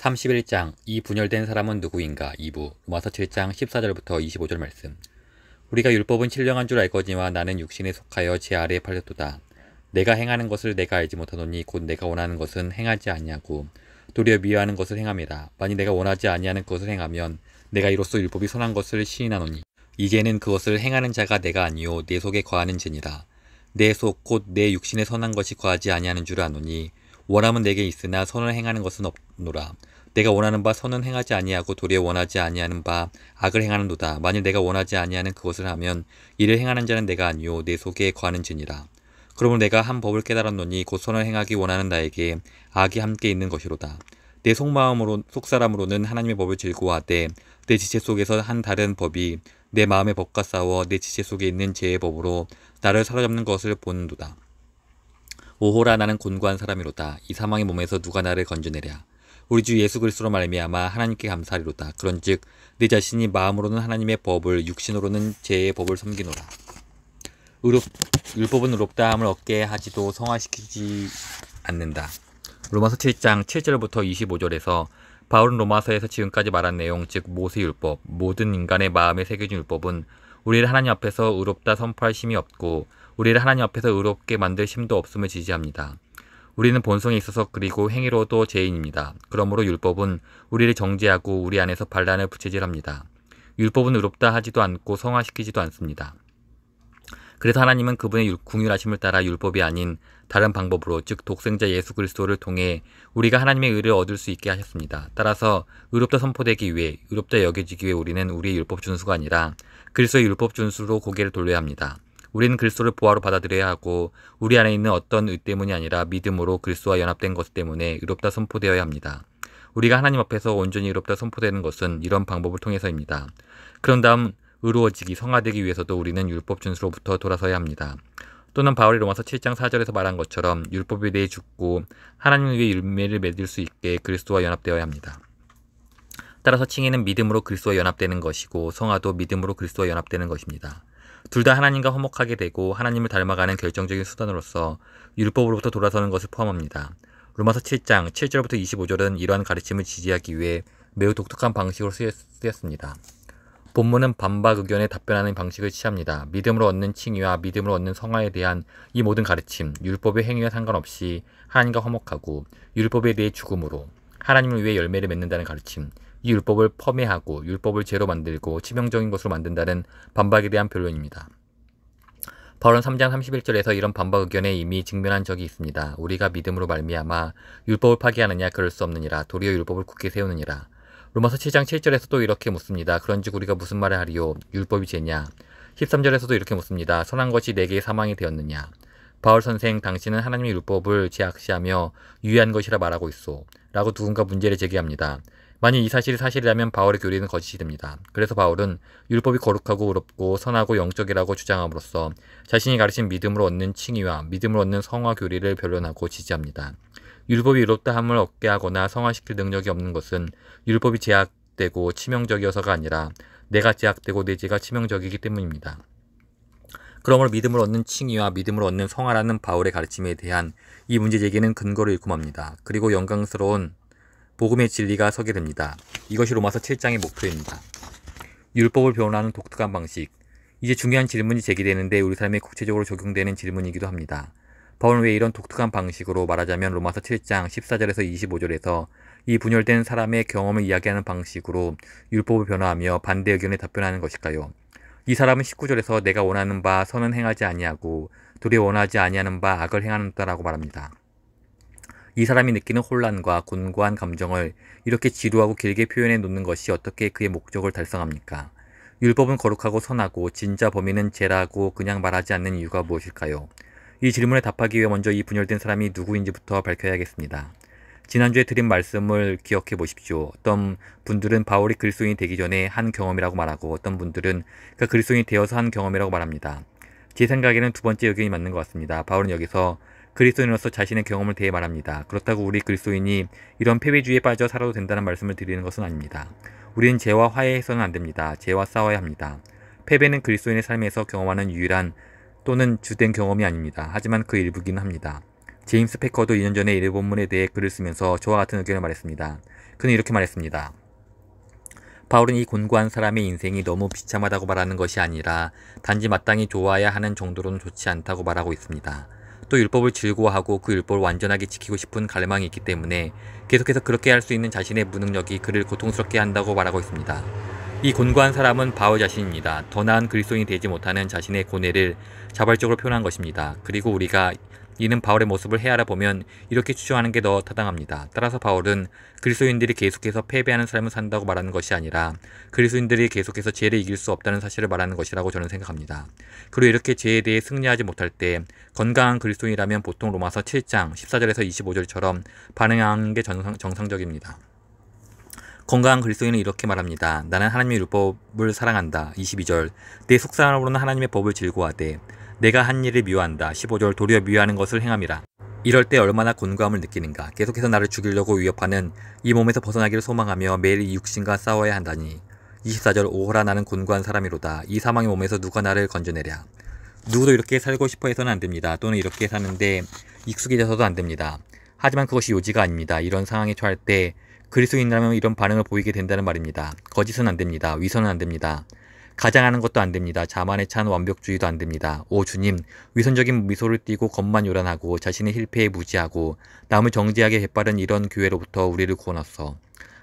31장 이 분열된 사람은 누구인가 2부 로마서 7장 14절부터 25절 말씀. 우리가 율법은 신령한 줄 알거니와 나는 육신에 속하여 제 아래에 팔렸도다. 내가 행하는 것을 내가 알지 못하노니 곧 내가 원하는 것은 행하지 아니하고 도리어 미워하는 것을 행함이라. 만일 내가 원하지 아니하는 것을 행하면 내가 이로써 율법이 선한 것을 시인하노니 이제는 그것을 행하는 자가 내가 아니요 내 속에 거하는 죄니라. 내 속 곧 내 육신에 선한 것이 거하지 아니하는 줄 아노니 원함은 내게 있으나 선을 행하는 것은 없노라. 내가 원하는 바 선은 행하지 아니하고 도리어 원하지 아니하는 바 악을 행하는도다. 만일 내가 원하지 아니하는 그것을 하면 이를 행하는 자는 내가 아니요 내 속에 거하는 죄니라. 그러므로 내가 한 법을 깨달았노니 곧 선을 행하기 원하는 나에게 악이 함께 있는 것이로다. 내 속사람으로는 하나님의 법을 즐거워하되 내 지체 속에서 한 다른 법이 내 마음의 법과 싸워 내 지체 속에 있는 죄의 법으로 나를 사로잡는 것을 보는도다. 오호라 나는 곤고한 사람이로다. 이 사망의 몸에서 누가 나를 건져내랴. 우리 주 예수 그리스도로 말미암아 하나님께 감사하리로다. 그런즉 내 자신이 마음으로는 하나님의 법을 육신으로는 죄의 법을 섬기노라. 율법은 의롭다 함을 얻게 하지도 성화시키지 않는다. 로마서 7장 7절부터 25절에서 바울은 로마서에서 지금까지 말한 내용, 즉 모세율법, 모든 인간의 마음에 새겨진 율법은 우리를 하나님 앞에서 의롭다 선포할 힘이 없고 우리를 하나님 앞에서 의롭게 만들 힘도 없음을 지지합니다. 우리는 본성에 있어서 그리고 행위로도 죄인입니다. 그러므로 율법은 우리를 정죄하고 우리 안에서 반란을 부채질합니다. 율법은 의롭다 하지도 않고 성화시키지도 않습니다. 그래서 하나님은 그분의 궁휼하심을 따라 율법이 아닌 다른 방법으로, 즉 독생자 예수 그리스도를 통해 우리가 하나님의 의를 얻을 수 있게 하셨습니다. 따라서 의롭다 선포되기 위해, 의롭다 여겨지기 위해 우리는 우리의 율법 준수가 아니라 그리스도의 율법 준수로 고개를 돌려야 합니다. 우리는 그리스도를 보화로 받아들여야 하고 우리 안에 있는 어떤 의 때문이 아니라 믿음으로 그리스도와 연합된 것 때문에 의롭다 선포되어야 합니다. 우리가 하나님 앞에서 온전히 의롭다 선포되는 것은 이런 방법을 통해서입니다. 그런 다음 의로워지기, 성화되기 위해서도 우리는 율법 준수로부터 돌아서야 합니다. 또는 바울이 로마서 7장 4절에서 말한 것처럼 율법에 대해 죽고 하나님을 위해 열매를 맺을 수 있게 그리스도와 연합되어야 합니다. 따라서 칭의는 믿음으로 그리스도와 연합되는 것이고 성화도 믿음으로 그리스도와 연합되는 것입니다. 둘 다 하나님과 화목하게 되고 하나님을 닮아가는 결정적인 수단으로서 율법으로부터 돌아서는 것을 포함합니다. 로마서 7장 7절부터 25절은 이러한 가르침을 지지하기 위해 매우 독특한 방식으로 쓰였습니다. 본문은 반박 의견에 답변하는 방식을 취합니다. 믿음으로 얻는 칭의와 믿음으로 얻는 성화에 대한 이 모든 가르침, 율법의 행위와 상관없이 하나님과 화목하고 율법에 대해 죽음으로 하나님을 위해 열매를 맺는다는 가르침, 이 율법을 폄훼하고 율법을 죄로 만들고 치명적인 것으로 만든다는 반박에 대한 변론입니다. 바울은 3장 31절에서 이런 반박 의견에 이미 직면한 적이 있습니다. 우리가 믿음으로 말미암아 율법을 파기하느냐? 그럴 수 없느니라. 도리어 율법을 굳게 세우느니라. 로마서 7장 7절에서 또 이렇게 묻습니다. 그런즉 우리가 무슨 말을 하리요? 율법이 죄냐? 13절에서도 이렇게 묻습니다. 선한 것이 내게 사망이 되었느냐? 바울 선생, 당신은 하나님의 율법을 제악시하며 유해한 것이라 말하고 있소. 라고 누군가 문제를 제기합니다. 만일 이 사실이 사실이라면 바울의 교리는 거짓이 됩니다. 그래서 바울은 율법이 거룩하고 의롭고 선하고 영적이라고 주장함으로써 자신이 가르친 믿음으로 얻는 칭의와 믿음으로 얻는 성화 교리를 변론하고 지지합니다. 율법이 의롭다함을 얻게 하거나 성화시킬 능력이 없는 것은 율법이 제약되고 치명적이어서가 아니라 내가 제약되고 내 죄가 치명적이기 때문입니다. 그러므로 믿음으로 얻는 칭의와 믿음으로 얻는 성화라는 바울의 가르침에 대한 이 문제 제기는 근거를 잃고 맙니다. 그리고 영광스러운 복음의 진리가 서게 됩니다. 이것이 로마서 7장의 목표입니다. 율법을 변호하는 독특한 방식. 이제 중요한 질문이 제기되는데 우리 삶에 구체적으로 적용되는 질문이기도 합니다. 바울은 왜 이런 독특한 방식으로, 말하자면 로마서 7장 14절에서 25절에서 이 분열된 사람의 경험을 이야기하는 방식으로 율법을 변호하며 반대 의견에 답변하는 것일까요? 이 사람은 19절에서 내가 원하는 바 선은 행하지 아니하고 도리어 원하지 아니하는 바 악을 행하는다라고 말합니다. 이 사람이 느끼는 혼란과 곤고한 감정을 이렇게 지루하고 길게 표현해 놓는 것이 어떻게 그의 목적을 달성합니까? 율법은 거룩하고 선하고 진짜 범인은 죄라고 그냥 말하지 않는 이유가 무엇일까요? 이 질문에 답하기 위해 먼저 이 분열된 사람이 누구인지부터 밝혀야겠습니다. 지난주에 드린 말씀을 기억해 보십시오. 어떤 분들은 바울이 그리스도인이 되기 전에 한 경험이라고 말하고 어떤 분들은 그가 그리스도인이 되어서 한 경험이라고 말합니다. 제 생각에는 두 번째 의견이 맞는 것 같습니다. 바울은 여기서 그리스도인으로서 자신의 경험을 대해 말합니다. 그렇다고 우리 그리스도인이 이런 패배주의에 빠져 살아도 된다는 말씀을 드리는 것은 아닙니다. 우리는 죄와 화해해서는 안 됩니다. 죄와 싸워야 합니다. 패배는 그리스도인의 삶에서 경험하는 유일한 또는 주된 경험이 아닙니다. 하지만 그 일부긴 합니다. 제임스 패커도 2년 전에 이 본문에 대해 글을 쓰면서 저와 같은 의견을 말했습니다. 그는 이렇게 말했습니다. 바울은 이 곤고한 사람의 인생이 너무 비참하다고 말하는 것이 아니라 단지 마땅히 좋아야 하는 정도로는 좋지 않다고 말하고 있습니다. 또 율법을 즐거워하고 그 율법을 완전하게 지키고 싶은 갈망이 있기 때문에 계속해서 그렇게 할 수 있는 자신의 무능력이 그를 고통스럽게 한다고 말하고 있습니다. 이 곤고한 사람은 바울 자신입니다. 더 나은 그리스도인이 되지 못하는 자신의 고뇌를 자발적으로 표현한 것입니다. 그리고 우리가 이는 바울의 모습을 헤아려 보면 이렇게 추정하는 게 더 타당합니다. 따라서 바울은 그리스도인들이 계속해서 패배하는 삶을 산다고 말하는 것이 아니라 그리스도인들이 계속해서 죄를 이길 수 없다는 사실을 말하는 것이라고 저는 생각합니다. 그리고 이렇게 죄에 대해 승리하지 못할 때 건강한 그리스도인이라면 보통 로마서 7장 14절에서 25절처럼 반응하는 게 정상적입니다. 건강한 그리스도인은 이렇게 말합니다. 나는 하나님의 율법을 사랑한다. 22절 내 속사람으로는 하나님의 법을 즐거워하되 내가 한 일을 미워한다. 15절 도리어 미워하는 것을 행함이라. 이럴 때 얼마나 곤고함을 느끼는가. 계속해서 나를 죽이려고 위협하는 이 몸에서 벗어나기를 소망하며 매일 이 육신과 싸워야 한다니. 24절 오호라 나는 곤고한 사람이로다. 이 사망의 몸에서 누가 나를 건져내랴. 누구도 이렇게 살고 싶어 해서는 안 됩니다. 또는 이렇게 사는데 익숙해져서도 안 됩니다. 하지만 그것이 요지가 아닙니다. 이런 상황에 처할 때 그리스도인이라면 이런 반응을 보이게 된다는 말입니다. 거짓은 안 됩니다. 위선은 안 됩니다. 가장하는 것도 안 됩니다. 자만에 찬 완벽주의도 안 됩니다. 오 주님, 위선적인 미소를 띠고 겉만 요란하고 자신의 실패에 무지하고 남을 정죄하게 베빠른 이런 교회로부터 우리를 구원하소서.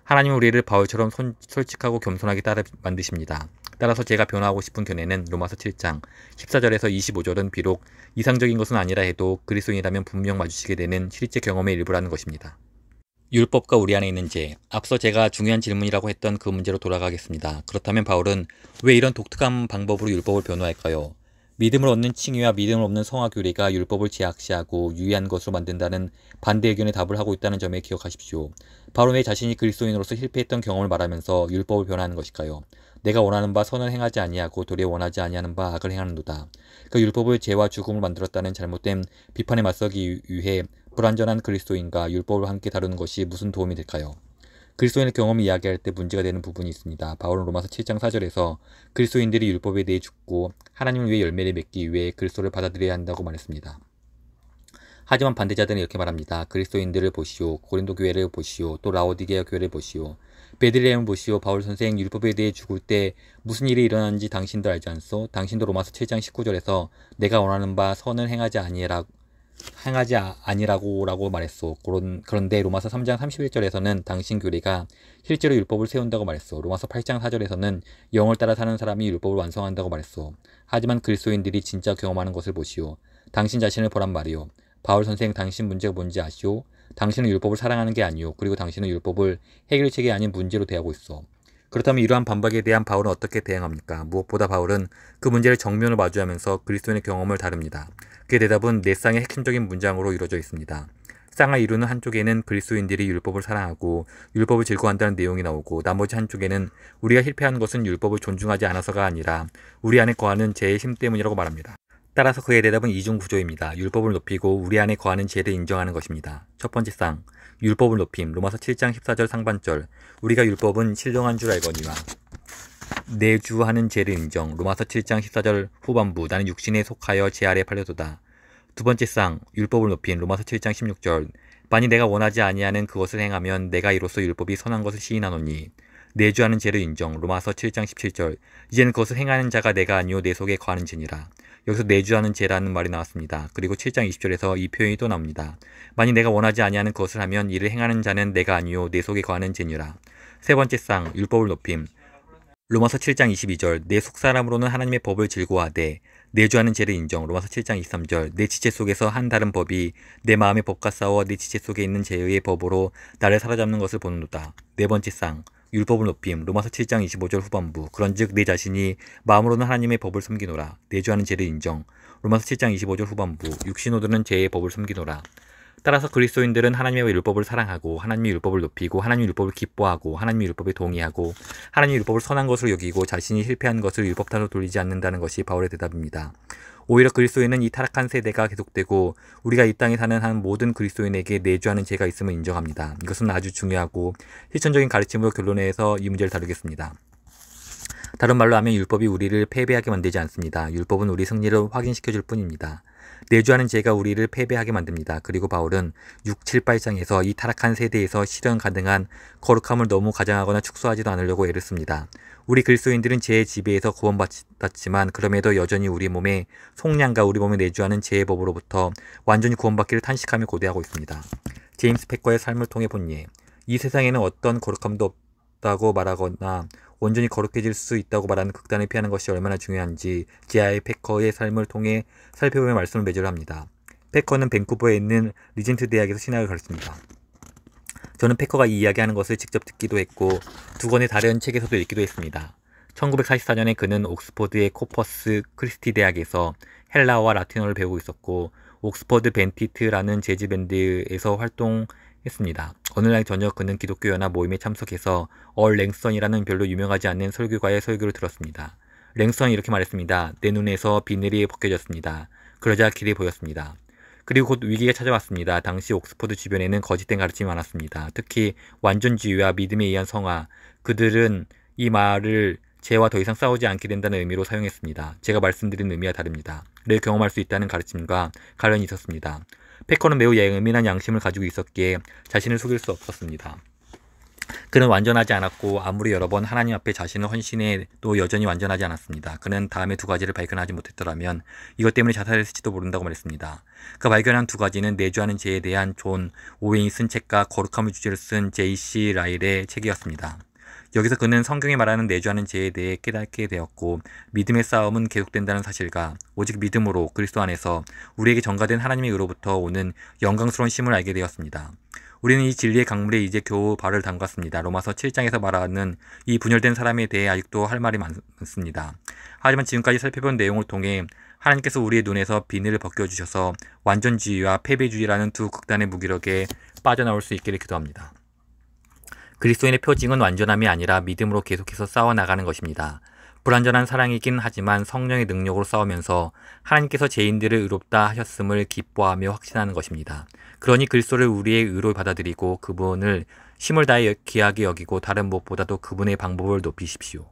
하나님은 우리를 바울처럼 솔직하고 겸손하게 만드십니다. 따라서 제가 변화하고 싶은 견해는 로마서 7장 14절에서 25절은 비록 이상적인 것은 아니라 해도 그리스도인이라면 분명 마주치게 되는 실제 경험의 일부라는 것입니다. 율법과 우리 안에 있는 죄. 앞서 제가 중요한 질문이라고 했던 그 문제로 돌아가겠습니다. 그렇다면 바울은 왜 이런 독특한 방법으로 율법을 변호할까요? 믿음을 얻는 칭의와 믿음을 없는 성화교리가 율법을 제약시하고 유의한 것으로 만든다는 반대 의견에 답을 하고 있다는 점에 기억하십시오. 바로 왜 자신이 그리스도인으로서 실패했던 경험을 말하면서 율법을 변호하는 것일까요? 내가 원하는 바 선을 행하지 아니하고 도리어 원하지 아니하는 바 악을 행하는도다. 그 율법을 죄와 죽음을 만들었다는 잘못된 비판에 맞서기 위해 불완전한 그리스도인과 율법을 함께 다루는 것이 무슨 도움이 될까요? 그리스도인의 경험을 이야기할 때 문제가 되는 부분이 있습니다. 바울은 로마서 7장 4절에서 그리스도인들이 율법에 대해 죽고 하나님을 위해 열매를 맺기 위해 그리스도를 받아들여야 한다고 말했습니다. 하지만 반대자들은 이렇게 말합니다. 그리스도인들을 보시오. 고린도 교회를 보시오. 또 라오디게아 교회를 보시오. 베들레헴을 보시오. 바울 선생 율법에 대해 죽을 때 무슨 일이 일어나는지 당신도 알지 않소? 당신도 로마서 7장 19절에서 내가 원하는 바 선을 행하지 아니라고 말했소. 그런데 로마서 3장 31절에서는 당신 교리가 실제로 율법을 세운다고 말했소. 로마서 8장 4절에서는 영을 따라 사는 사람이 율법을 완성한다고 말했소. 하지만 그리스도인들이 진짜 경험하는 것을 보시오. 당신 자신을 보란 말이오. 바울 선생 당신 문제가 뭔지 아시오? 당신은 율법을 사랑하는 게 아니오. 그리고 당신은 율법을 해결책이 아닌 문제로 대하고 있어. 그렇다면 이러한 반박에 대한 바울은 어떻게 대응합니까? 무엇보다 바울은 그 문제를 정면으로 마주하면서 그리스도인의 경험을 다룹니다. 그의 대답은 네 쌍의 핵심적인 문장으로 이루어져 있습니다. 쌍을 이루는 한쪽에는 그리스도인들이 율법을 사랑하고 율법을 즐거워한다는 내용이 나오고 나머지 한쪽에는 우리가 실패하는 것은 율법을 존중하지 않아서가 아니라 우리 안에 거하는 죄의 힘 때문이라고 말합니다. 따라서 그의 대답은 이중 구조입니다. 율법을 높이고 우리 안에 거하는 죄를 인정하는 것입니다. 첫 번째 쌍, 율법을 높임. 로마서 7장 14절 상반절. 우리가 율법은 신령한 줄 알거니와 내주하는 죄를 인정. 로마서 7장 14절 후반부. 나는 육신에 속하여 죄 아래 팔려도다. 두 번째 쌍, 율법을 높인. 로마서 7장 16절. 만일 내가 원하지 아니하는 그것을 행하면 내가 이로써 율법이 선한 것을 시인하노니. 내주하는 죄를 인정. 로마서 7장 17절. 이제는 그것을 행하는 자가 내가 아니오 내 속에 거하는 죄니라. 여기서 내주하는 죄라는 말이 나왔습니다. 그리고 7장 20절에서 이 표현이 또 나옵니다. 만일 내가 원하지 아니하는 그것을 하면 이를 행하는 자는 내가 아니오 내 속에 거하는 죄니라. 세 번째 쌍, 율법을 높임. 로마서 7장 22절. 내 속사람으로는 하나님의 법을 즐거워하되 내주하는 죄를 인정. 로마서 7장 23절. 내 지체 속에서 한 다른 법이 내 마음의 법과 싸워 내 지체 속에 있는 죄의 법으로 나를 사로잡는 것을 보는도다. 네 번째 쌍, 율법을 높임. 로마서 7장 25절 후반부. 그런즉 내 자신이 마음으로는 하나님의 법을 섬기노라. 내주하는 죄를 인정. 로마서 7장 25절 후반부. 육신으로는 죄의 법을 섬기노라. 따라서 그리스도인들은 하나님의 율법을 사랑하고 하나님의 율법을 높이고 하나님의 율법을 기뻐하고 하나님의 율법에 동의하고 하나님의 율법을 선한 것으로 여기고 자신이 실패한 것을 율법 탓으로 돌리지 않는다는 것이 바울의 대답입니다. 오히려 그리스도인은 이 타락한 세대가 계속되고 우리가 이 땅에 사는 한 모든 그리스도인에게 내주하는 죄가 있음을 인정합니다. 이것은 아주 중요하고 실천적인 가르침으로 결론내서 이 문제를 다루겠습니다. 다른 말로 하면 율법이 우리를 패배하게 만들지 않습니다. 율법은 우리 승리를 확인시켜줄 뿐입니다. 내주하는 죄가 우리를 패배하게 만듭니다. 그리고 바울은 6, 7, 8장에서 이 타락한 세대에서 실현 가능한 거룩함을 너무 가장하거나 축소하지도 않으려고 애를 씁니다. 우리 그리스도인들은 죄의 지배에서 구원받았지만 그럼에도 여전히 우리 몸의 속량과 우리 몸에 내주하는 죄의 법으로부터 완전히 구원받기를 탄식하며 고대하고 있습니다. 제임스 패커의 삶을 통해 본 예. 이 세상에는 어떤 거룩함도 없다고 말하거나 온전히 거룩해질 수 있다고 말하는 극단을 피하는 것이 얼마나 중요한지 J.I. 패커의 삶을 통해 살펴보며 말씀을 매주합니다. 패커는 밴쿠버에 있는 리젠트 대학에서 신학을 가르칩니다. 저는 패커가 이 이야기하는 것을 직접 듣기도 했고 두 권의 다른 책에서도 읽기도 했습니다. 1944년에 그는 옥스퍼드의 코퍼스 크리스티 대학에서 헬라어와 라틴어를 배우고 있었고 옥스퍼드 벤티트라는 재즈 밴드에서 활동했습니다. 어느 날 저녁 그는 기독교 연합 모임에 참석해서 랭선이라는 별로 유명하지 않는 설교가의 설교를 들었습니다. 랭선이 이렇게 말했습니다. 내 눈에서 비늘이 벗겨졌습니다. 그러자 길이 보였습니다. 그리고 곧 위기가 찾아왔습니다. 당시 옥스퍼드 주변에는 거짓된 가르침이 많았습니다. 특히 완전주의와 믿음에 의한 성화. 그들은 이 말을 죄와 더 이상 싸우지 않게 된다는 의미로 사용했습니다. 제가 말씀드린 의미와 다릅니다. 를 경험할 수 있다는 가르침과 관련이 있었습니다. 패커는 매우 예민한 양심을 가지고 있었기에 자신을 속일 수 없었습니다. 그는 완전하지 않았고 아무리 여러 번 하나님 앞에 자신을 헌신해도 여전히 완전하지 않았습니다. 그는 다음에 두 가지를 발견하지 못했더라면 이것 때문에 자살했을지도 모른다고 말했습니다. 그 발견한 두 가지는 내주하는 죄에 대한 존 오웬이 쓴 책과 거룩함을 주제로 쓴 J.C. 라일의 책이었습니다. 여기서 그는 성경이 말하는 내주하는 죄에 대해 깨닫게 되었고 믿음의 싸움은 계속된다는 사실과 오직 믿음으로 그리스도 안에서 우리에게 전가된 하나님의 의로부터 오는 영광스러운 심을 알게 되었습니다. 우리는 이 진리의 강물에 이제 겨우 발을 담갔습니다. 로마서 7장에서 말하는 이 분열된 사람에 대해 아직도 할 말이 많습니다. 하지만 지금까지 살펴본 내용을 통해 하나님께서 우리의 눈에서 비늘을 벗겨주셔서 완전주의와 패배주의라는 두 극단의 무기력에 빠져나올 수 있기를 기도합니다. 그리스도인의 표징은 완전함이 아니라 믿음으로 계속해서 싸워나가는 것입니다. 불완전한 사랑이긴 하지만 성령의 능력으로 싸우면서 하나님께서 죄인들을 의롭다 하셨음을 기뻐하며 확신하는 것입니다. 그러니 그리스도를 우리의 의로 받아들이고 그분을 힘을 다해 귀하게 여기고 다른 무엇보다도 그분의 방법을 높이십시오.